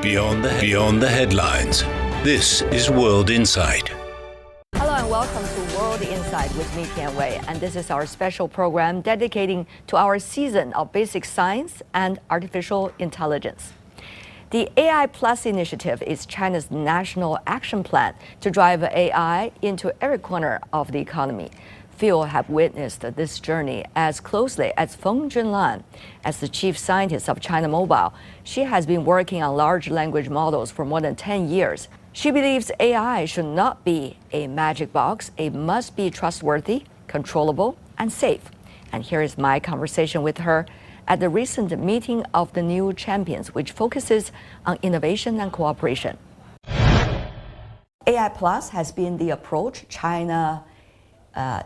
Beyond the headlines. This is World Insight. Hello and welcome to World Insight with me, Tian Wei. And this is our special program dedicating to our season of basic science and artificial intelligence. The AI Plus initiative is China's national action plan to drive AI into every corner of the economy. Few have witnessed this journey as closely as Feng Junlan. As the chief scientist of China Mobile, she has been working on large language models for more than 10 years. She believes AI should not be a magic box. It must be trustworthy, controllable, and safe. And here is my conversation with her at the recent meeting of the new champions, which focuses on innovation and cooperation. AI Plus has been the approach China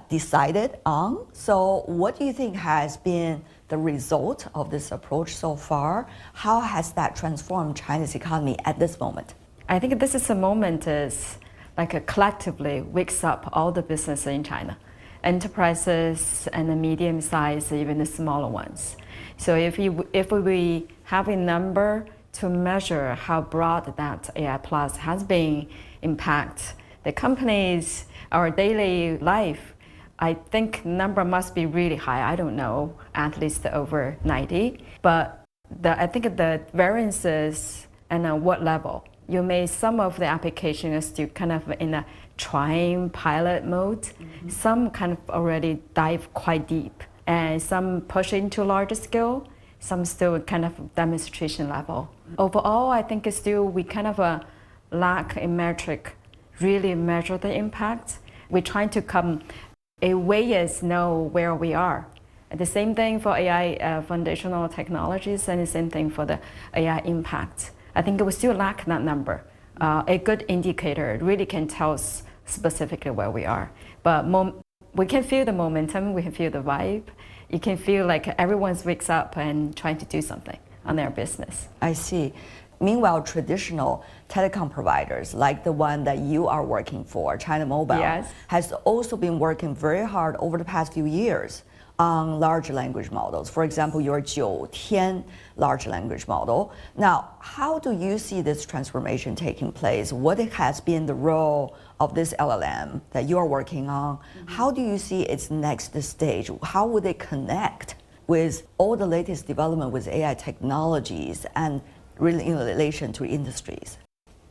decided on. So what do you think has been the result of this approach so far? How has that transformed China's economy at this moment? I think this is a moment is like a collectively wakes up all the business in China, enterprises and the medium size, even the smaller ones. So if we have a number to measure how broad that AI Plus has been impact the companies, our daily life, I think number must be really high. I don't know, at least over 90. But I think the variances and at what level. You may some of the applications still kind of in a trying pilot mode. Mm-hmm. Some kind of already dive quite deep, and some push into larger scale. Some still kind of demonstration level. Mm-hmm. Overall, I think it's still we kind of lack a metric, really measure the impact. We're trying to come a way is know where we are. And the same thing for AI foundational technologies, and the same thing for the AI impact. I think we still lack that number. A good indicator really can tell us specifically where we are. But we can feel the momentum, we can feel the vibe. You can feel like everyone wakes up and trying to do something on their business. I see. Meanwhile, traditional telecom providers, like the one that you are working for, China Mobile, yes, has also been working very hard over the past few years on large language models. For example, your Tian large language model. Now, how do you see this transformation taking place? What has been the role of this LLM that you are working on? Mm-hmm. How do you see its next stage? How would it connect with all the latest development with AI technologies and really in relation to industries?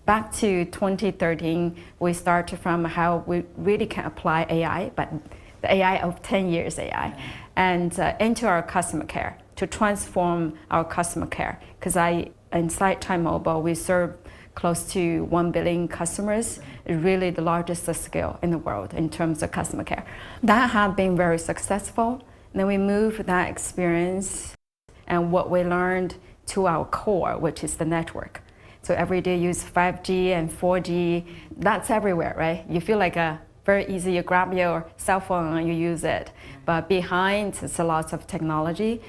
Back to 2013, we started from how we really can apply AI, but the AI of 10 years AI, and into our customer care, to transform our customer care. Because inside China Mobile, we serve close to 1 billion customers, really the largest scale in the world in terms of customer care. That has been very successful. And then we moved that experience and what we learned to our core, which is the network. So every day use 5G and 4G, that's everywhere, right? You feel like very easy, you grab your cell phone and you use it. But behind, it's a lot of technology.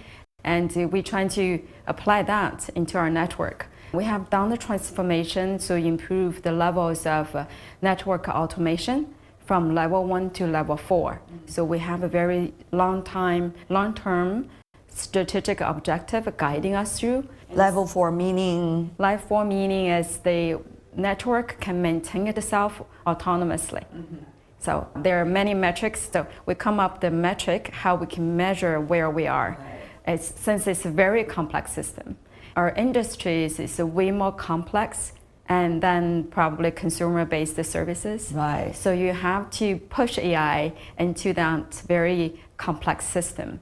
And we're trying to apply that into our network. We have done the transformation to improve the levels of network automation from level 1 to level 4. So we have a very long-term strategic objective guiding us through. Level 4 meaning? Level 4 meaning is the network can maintain itself autonomously. Mm-hmm. So there are many metrics. So we come up the metric, how we can measure where we are. Right. Since it's a very complex system. Our industry is way more complex and then probably consumer-based services. Right. So you have to push AI into that very complex system.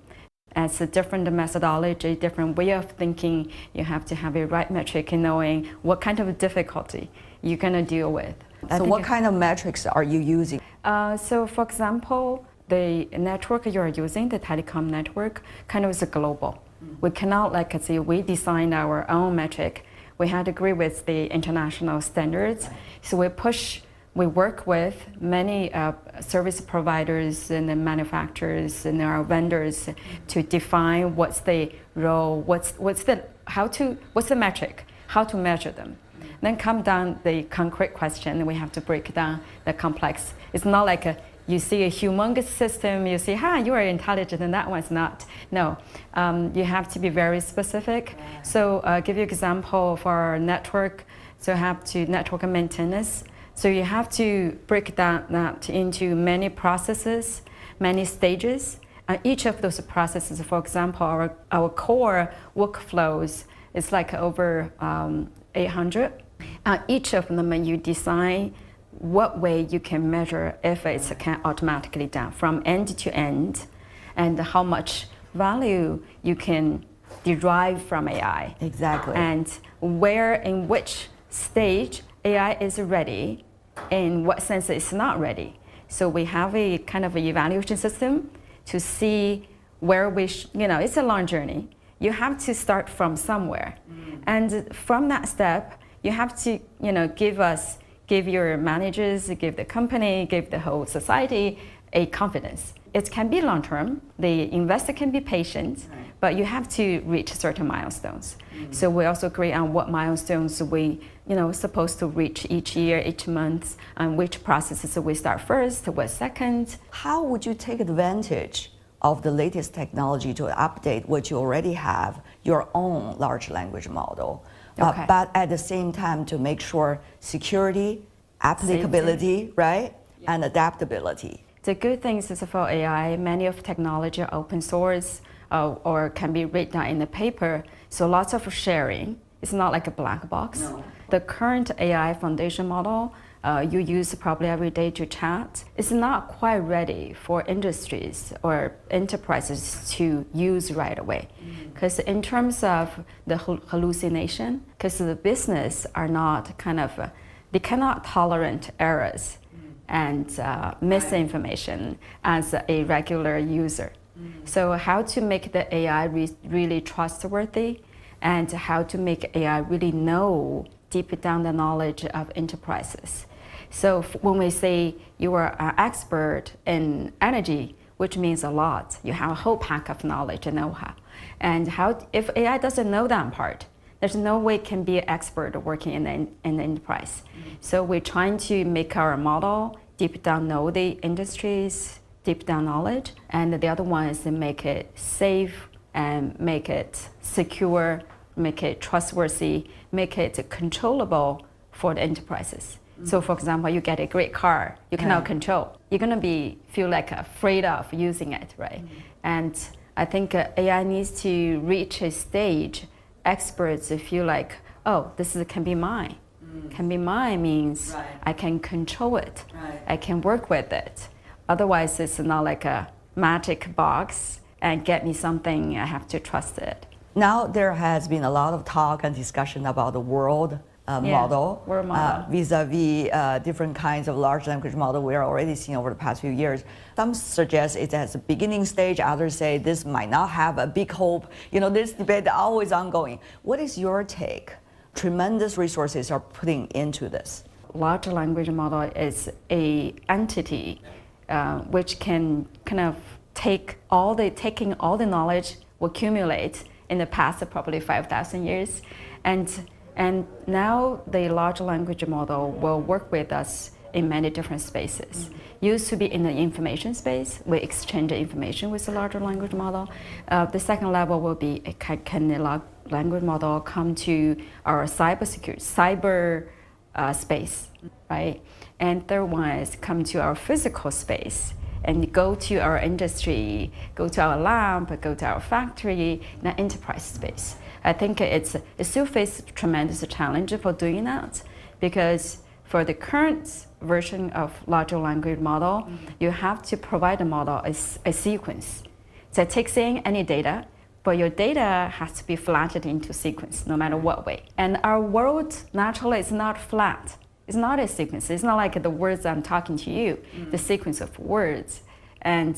It's a different methodology, different way of thinking. You have to have a right metric in knowing what kind of difficulty you're going to deal with. So what kind of metrics are you using? So for example, the network you're using, the telecom network, kind of is global. Mm-hmm. We cannot, like say, we design our own metric. We had to agree with the international standards. Right. So we work with many service providers and the manufacturers and our vendors to define what's the role, what's the metric, how to measure them. Then come down the concrete question, and we have to break down the complex. It's not like you see a humongous system, you say, you are intelligent and that one's not. No, you have to be very specific. Right. So give you an example for network. So have to network maintenance. So you have to break that into many processes, many stages. Each of those processes, for example, our core workflows is like over 800. Each of them, you design what way you can measure if it's can automatically done from end to end, and how much value you can derive from AI. Exactly. And where, in which stage AI is ready, in what sense it's not ready. So we have a kind of an evaluation system to see where it's a long journey. You have to start from somewhere. And from that step, you have to, give your managers, give the company, give the whole society a confidence. It can be long-term, the investor can be patient, but you have to reach certain milestones. So we also agree on what milestones we, supposed to reach each year, each month, and which processes we start first, what second. How would you take advantage of the latest technology to update what you already have, your own large language model? But at the same time to make sure security, applicability, safety, right? Yeah. And adaptability. The good things is for AI, many of technology are open source or can be written down in the paper. So lots of sharing. It's not like a black box. No. The current AI foundation model you use probably every day to chat, it's not quite ready for industries or enterprises to use right away. Because in terms of the hallucination, because the business are not they cannot tolerate errors and misinformation as a regular user. So how to make the AI really trustworthy, and how to make AI really know deep down the knowledge of enterprises. So when we say you are an expert in energy, which means a lot, you have a whole pack of knowledge and know-how. And if AI doesn't know that part, there's no way it can be an expert working in the enterprise. So we're trying to make our model deep down know the industries, deep down knowledge, and the other one is to make it safe and make it secure, make it trustworthy, make it controllable for the enterprises. So for example, you get a great car, you cannot control. You're going to feel like afraid of using it, right? And I think AI needs to reach a stage, experts feel like, this can be mine. Can be mine means I can control it. I can work with it. Otherwise, it's not like a magic box and get me something, I have to trust it. Now there has been a lot of talk and discussion about the world model, vis-a-vis different kinds of large language model we are already seeing over the past few years. Some suggest it has a beginning stage, others say this might not have a big hope. This debate is always ongoing. What is your take? Tremendous resources are putting into this. Large language model is a entity which can taking all the knowledge we accumulate in the past probably 5,000 years, and now the large language model will work with us in many different spaces. Used to be in the information space, we exchange information with the larger language model. The second level will be can the large language model come to our cyber space, right? And third one is come to our physical space and go to our industry, go to our lab, go to our factory, in the enterprise space. I think it still faces tremendous challenge for doing that, because for the current version of larger language model, you have to provide the model a sequence that takes in any data, but your data has to be flattened into sequence no matter what way. And our world naturally is not flat. It's not a sequence. It's not like the words I'm talking to you, the sequence of words. And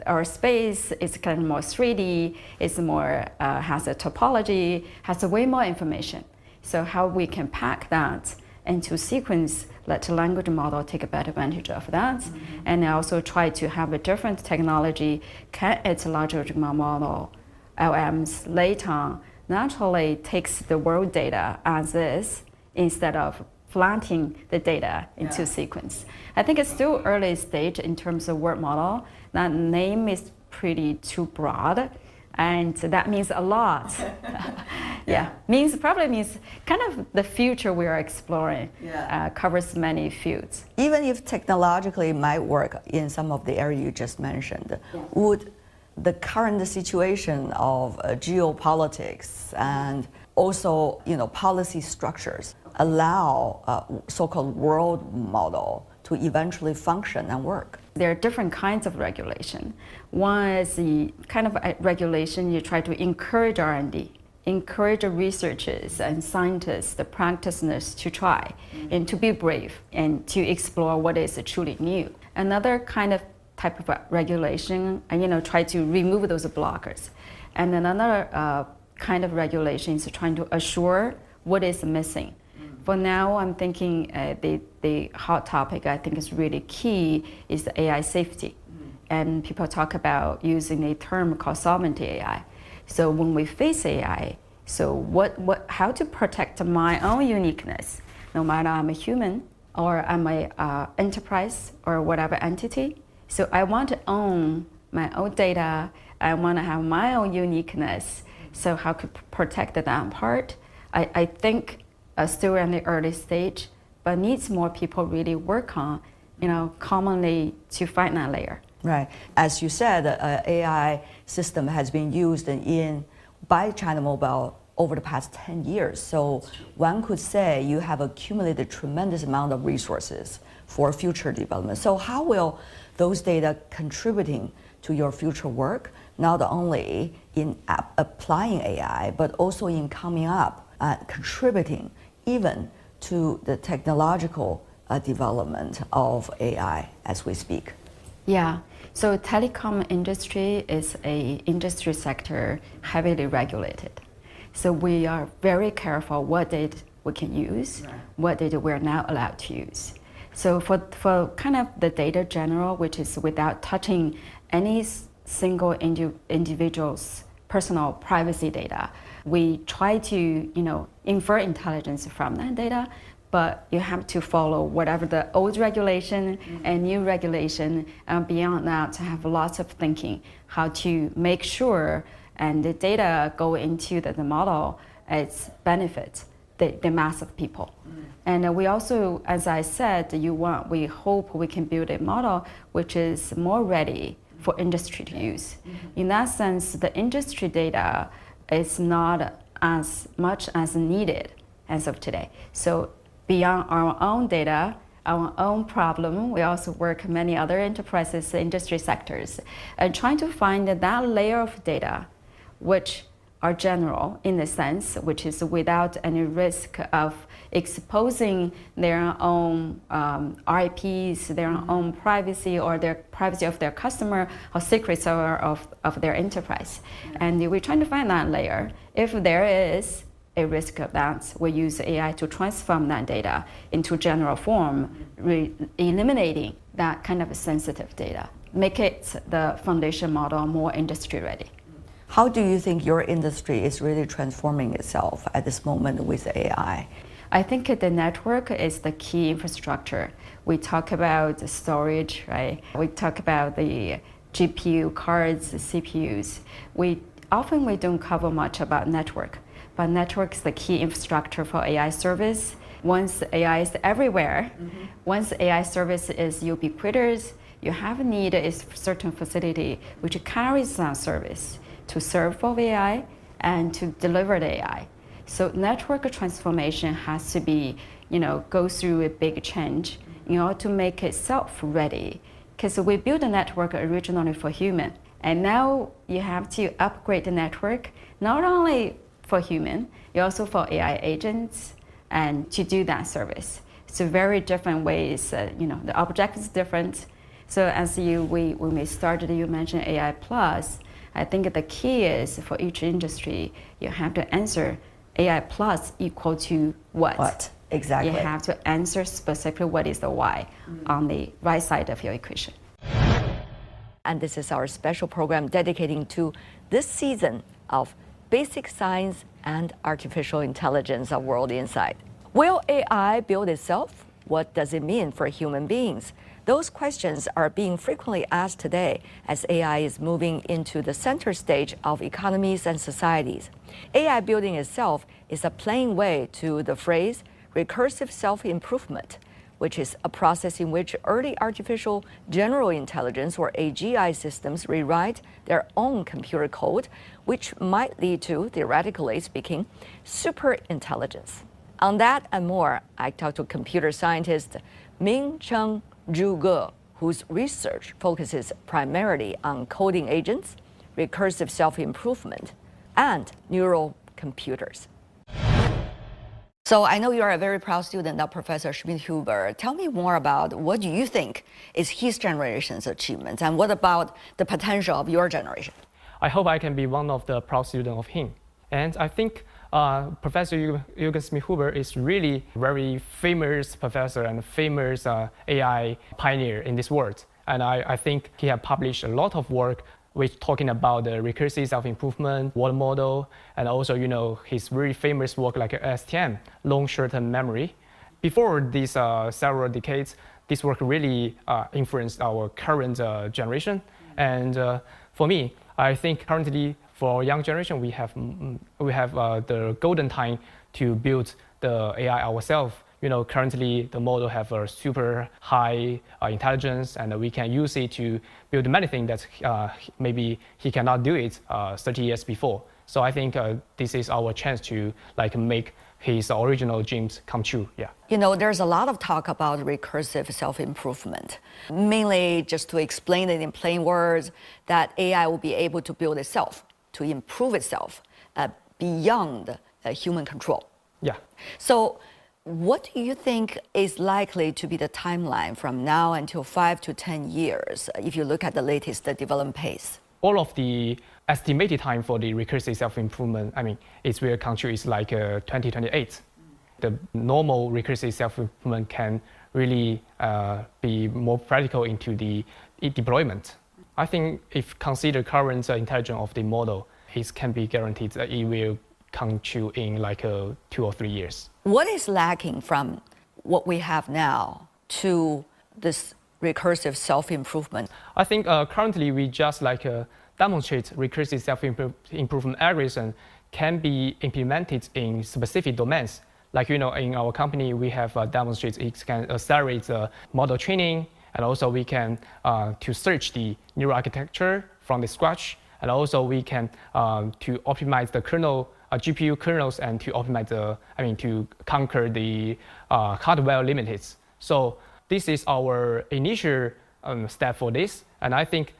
our space is kind of more 3D, it's more, has a topology, has way more information. So how we can pack that into sequence, let the language model take a better advantage of that. And also try to have a different technology, it's a large language model, LMs later on naturally takes the world data as is, instead of flattening the data into sequence. I think it's still early stage in terms of word model. That name is pretty too broad, and that means a lot. Probably means kind of the future we are exploring. Covers many fields. Even if technologically it might work in some of the areas you just mentioned, would the current situation of geopolitics and also policy structures allow so-called world model to eventually function and work? There are different kinds of regulation. One is the kind of regulation you try to encourage R&D, encourage researchers and scientists, the practitioners to try and to be brave and to explore what is truly new. Another kind of type of regulation, try to remove those blockers. And another kind of regulation is trying to assure what is missing. For now, I'm thinking the hot topic I think is really key is the AI safety. And people talk about using a term called sovereignty AI. So when we face AI, so how to protect my own uniqueness, no matter I'm a human or I'm a enterprise or whatever entity. So I want to own my own data. I want to have my own uniqueness. So how to protect that part? I think still in the early stage, but needs more people really work on, commonly to find that layer. Right. As you said, AI system has been used by China Mobile over the past 10 years. So one could say you have accumulated a tremendous amount of resources for future development. So how will those data contributing to your future work, not only in applying AI, but also in coming up and contributing even to the technological development of AI as we speak? Yeah, so telecom industry is a industry sector heavily regulated. So we are very careful what data we can use, what data we're not allowed to use. So for kind of the data general, which is without touching any single individual's personal privacy data, we try to infer intelligence from that data, but you have to follow whatever the old regulation and new regulation, and beyond that to have lots of thinking how to make sure and the data go into the model it's benefits the mass of people. And we also, as I said, we hope we can build a model which is more ready for industry to use. In that sense, the industry data is not as much as needed as of today. So beyond our own data, our own problem, we also work many other enterprises, industry sectors, and trying to find that layer of data which are general in the sense, which is without any risk of exposing their own IPs, their own privacy, or their privacy of their customer, or secrets of their enterprise. And we're trying to find that layer. If there is a risk of that, we use AI to transform that data into general form, eliminating that kind of sensitive data, make it the foundation model more industry ready. How do you think your industry is really transforming itself at this moment with AI? I think the network is the key infrastructure. We talk about the storage, right? We talk about the GPU cards, the CPUs. We don't cover much about network, but network is the key infrastructure for AI service. Once AI is everywhere, once AI service is ubiquitous, you have a need is certain facility which carries that service to serve for AI and to deliver the AI. So network transformation has to be, go through a big change in order to make itself ready. Because we built a network originally for human, and now you have to upgrade the network, not only for human, you also for AI agents, and to do that service. So very different ways, the object is different. So as when we started, you mentioned AI plus. I think the key is for each industry, you have to answer AI plus equal to what? What? Exactly. You have to answer specifically what is the why on the right side of your equation. And this is our special program dedicating to this season of Basic Science and Artificial Intelligence of World Insight. Will AI build itself? What does it mean for human beings? Those questions are being frequently asked today as AI is moving into the center stage of economies and societies. AI building itself is a plain way to the phrase recursive self-improvement, which is a process in which early artificial general intelligence or AGI systems rewrite their own computer code, which might lead to, theoretically speaking, superintelligence. On that and more, I talked to computer scientist Mingcheng Zhuge, whose research focuses primarily on coding agents, recursive self-improvement, and neural computers. So I know you are a very proud student of Professor Schmidhuber. Tell me more about what do you think is his generation's achievements, and what about the potential of your generation? I hope I can be one of the proud students of him. And I think Professor Jürgen Schmidhuber is really very famous professor and famous AI pioneer in this world. And I think he has published a lot of work which talking about the recursive self-improvement, world model, and also, his very famous work like STM, long short-term memory. Before these several decades, this work really influenced our current generation. And for me, I think currently for young generation, we have the golden time to build the AI ourselves. Currently the model have a super high intelligence, and we can use it to build many things that maybe he cannot do it 30 years before. So I think this is our chance to make his original dreams come true. Yeah. There's a lot of talk about recursive self-improvement, mainly just to explain it in plain words that AI will be able to build itself, to improve itself beyond human control. Yeah. So what do you think is likely to be the timeline from now until 5 to 10 years, if you look at the latest development pace? All of the estimated time for the recursive self-improvement, its real country is 2028. The normal recursive self-improvement can really be more practical into the deployment. I think if consider current intelligence of the model, it can be guaranteed that it will come true in 2 or 3 years. What is lacking from what we have now to this recursive self-improvement? I think currently we just demonstrate recursive self-improvement algorithm can be implemented in specific domains. In our company, we have demonstrated it can accelerate the model training, and also we can to search the neural architecture from the scratch, and also we can to optimize the kernel, GPU kernels, and to optimize to conquer the hardware limits. So this is our initial step for this, and I think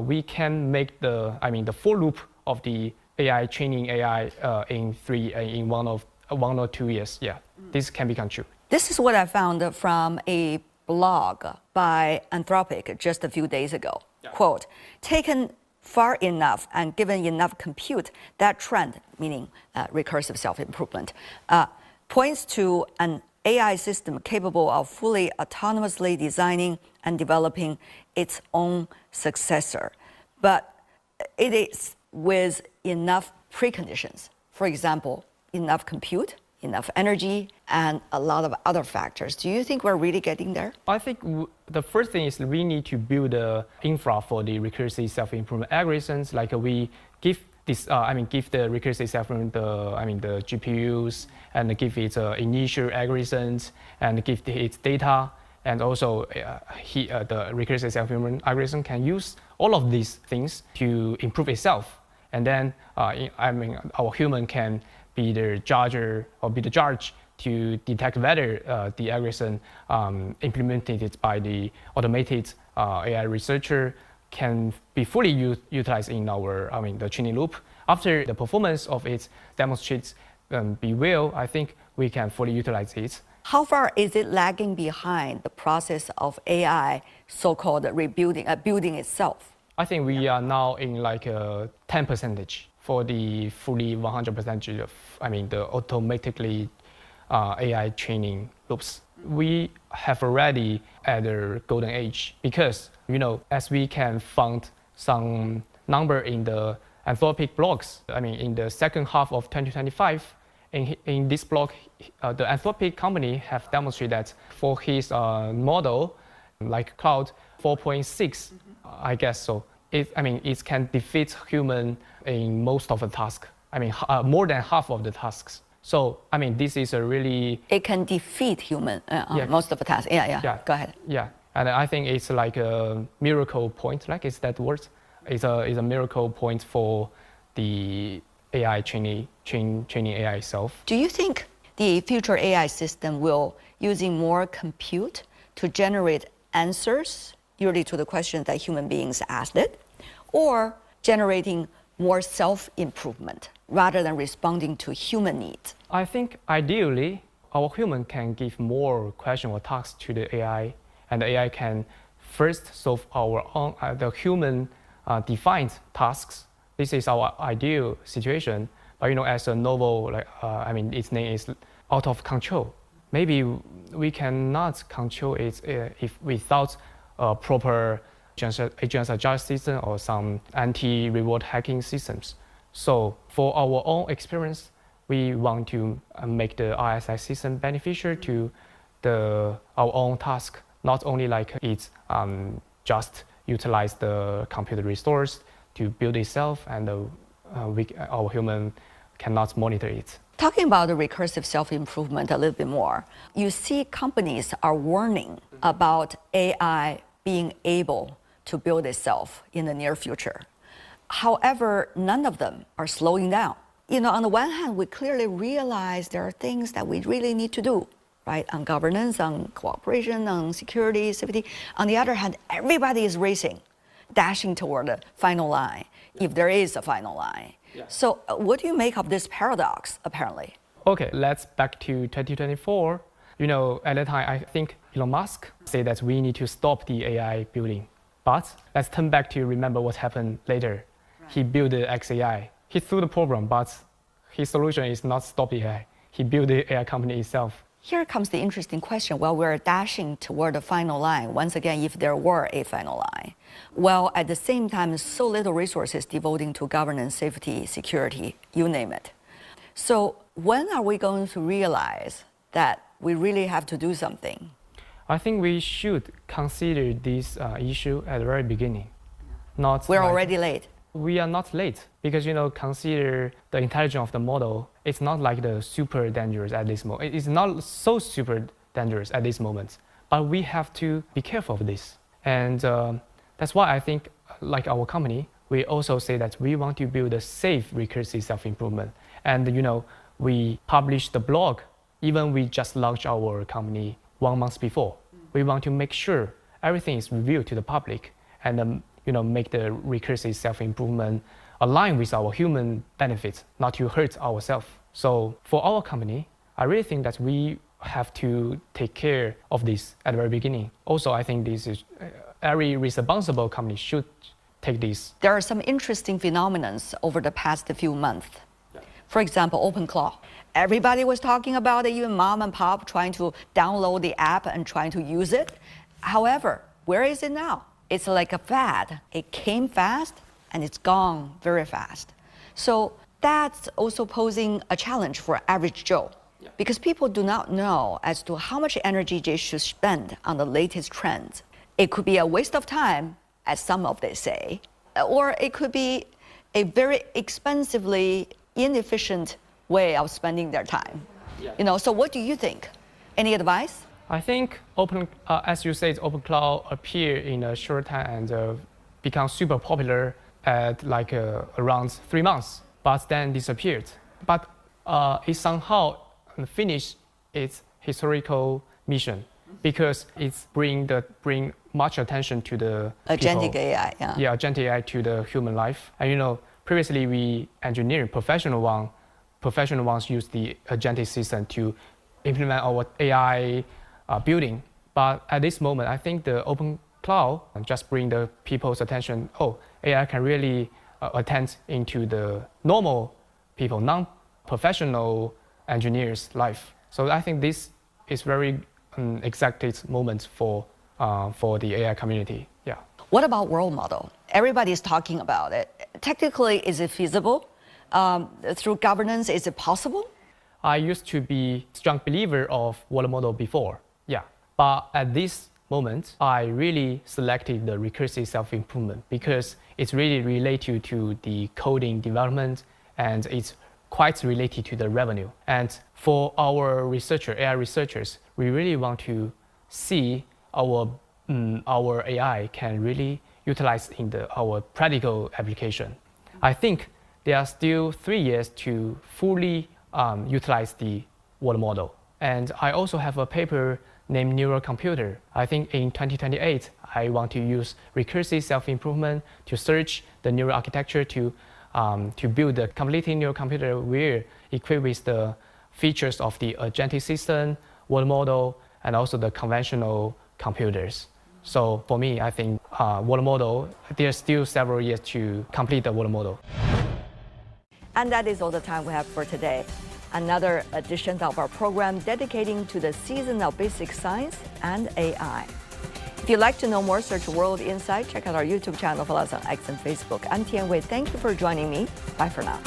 we can make the full loop of the AI training AI in 1 or 2 years. Yeah, this can become true. This is what I found from a blog by Anthropic just a few days ago. Yeah. Quote, taken far enough and given enough compute, that trend, meaning recursive self-improvement, points to an AI system capable of fully autonomously designing and developing its own successor. But it is with enough preconditions. For example, enough compute, enough energy, and a lot of other factors. Do you think we're really getting there? I think the first thing is we need to build the infra for the recursive self-improvement algorithms. We give this, give the recursive self-improvement the GPUs, and give it initial algorithms, and give its data, and also the recursive self-improvement algorithm can use all of these things to improve itself. And then our human can be the judge to detect whether the algorithm implemented by the automated AI researcher can be fully utilized in our the training loop. After the performance of it demonstrates be well, I think we can fully utilize it. How far is it lagging behind the process of AI, so-called building itself? I think we are now in 10% for the fully 100% of the automatically AI training loops. We have already at the golden age because as we can find some number in the Anthropic blogs. In the second half of 2025, in this blog, the Anthropic company have demonstrated that for his model, like Cloud 4.6, I guess so. It can defeat human in most of the tasks. More than half of the tasks. So, this is a really... It can defeat human most of the tasks. Yeah. Go ahead. Yeah, and I think it's like a miracle point. Like, is that word? It's a miracle point for the AI training AI itself. Do you think the future AI system will using more compute to generate answers usually to the questions that human beings asked it, or generating more self-improvement rather than responding to human needs? I think ideally, our human can give more question or tasks to the AI, and the AI can first solve our own, the human defined tasks. This is our ideal situation. But as a novel, its name is out of control. Maybe we cannot control it if without a proper agent agile system or some anti-reward hacking systems. So for our own experience, we want to make the RSI system beneficial to our own task, not only like it just utilize the computer resource to build itself, and our human cannot monitor it. Talking about the recursive self-improvement a little bit more, you see companies are warning about AI being able to build itself in the near future. However, none of them are slowing down. On the one hand, we clearly realize there are things that we really need to do, right? On governance, on cooperation, on security, safety. On the other hand, everybody is racing, dashing toward the final line, if there is a final line. Yeah. So what do you make of this paradox, apparently? Okay, let's back to 2024. At that time, I think Elon Musk said that we need to stop the AI building. But let's turn back to remember what happened later. Right. He built the XAI. He threw the problem, but his solution is not stop the AI. He built the AI company itself. Here comes the interesting question. Well, we're dashing toward the final line. Once again, if there were a final line. Well, at the same time, so little resources devoting to governance, safety, security, you name it. So when are we going to realize that we really have to do something? I think we should consider this issue at the very beginning. We're already late. We are not late because, consider the intelligence of the model. It's not like the super dangerous at this moment. It's not so super dangerous at this moment. But we have to be careful of this. And that's why I think, like our company, we also say that we want to build a safe recursive self-improvement. And, we published the blog, even we just launched our company 1 month before. We want to make sure everything is revealed to the public and make the recursive self-improvement align with our human benefits, not to hurt ourselves. So for our company, I really think that we have to take care of this at the very beginning. Also, I think this is every responsible company should take this. There are some interesting phenomena over the past few months. Yeah. For example, OpenClaw. Everybody was talking about it, even mom and pop trying to download the app and trying to use it. However, where is it now? It's like a fad. It came fast and it's gone very fast. So that's also posing a challenge for average Joe. Yeah. Because people do not know as to how much energy they should spend on the latest trends. It could be a waste of time, as some of they say, or it could be a very expensively inefficient way of spending their time. Yeah. So what do you think? Any advice? I think as you said, OpenClaw appeared in a short time and become super popular at around 3 months, but then disappeared. But it somehow finished its historical mission because it's bring much attention to the agentic people. AI. Yeah, agentic AI to the human life. And previously we engineering professional ones use the agentic system to implement our AI building. But at this moment, I think the OpenClaw just bring the people's attention. Oh, AI can really attend into the normal people, non-professional engineers' life. So I think this is very exacted moment for the AI community. Yeah. What about world model? Everybody is talking about it. Technically, is it feasible? Through governance, is it possible? I used to be a strong believer of world model before. Yeah. But at this moment, I really selected the recursive self-improvement because it's really related to the coding development and it's quite related to the revenue. And for our AI researchers, we really want to see our AI can really utilize in our practical application. I think there are still 3 years to fully utilize the world model. And I also have a paper named Neural Computer. I think in 2028, I want to use recursive self-improvement to search the neural architecture to build a completely neural computer where equipped with the features of the agentic system, world model, and also the conventional computers. So for me, I think world model, there's still several years to complete the world model. And that is all the time we have for today. Another edition of our program dedicating to the season of basic science and AI. If you'd like to know more, search World Insight. Check out our YouTube channel, follow us on X and Facebook. I'm Tian Wei. Thank you for joining me. Bye for now.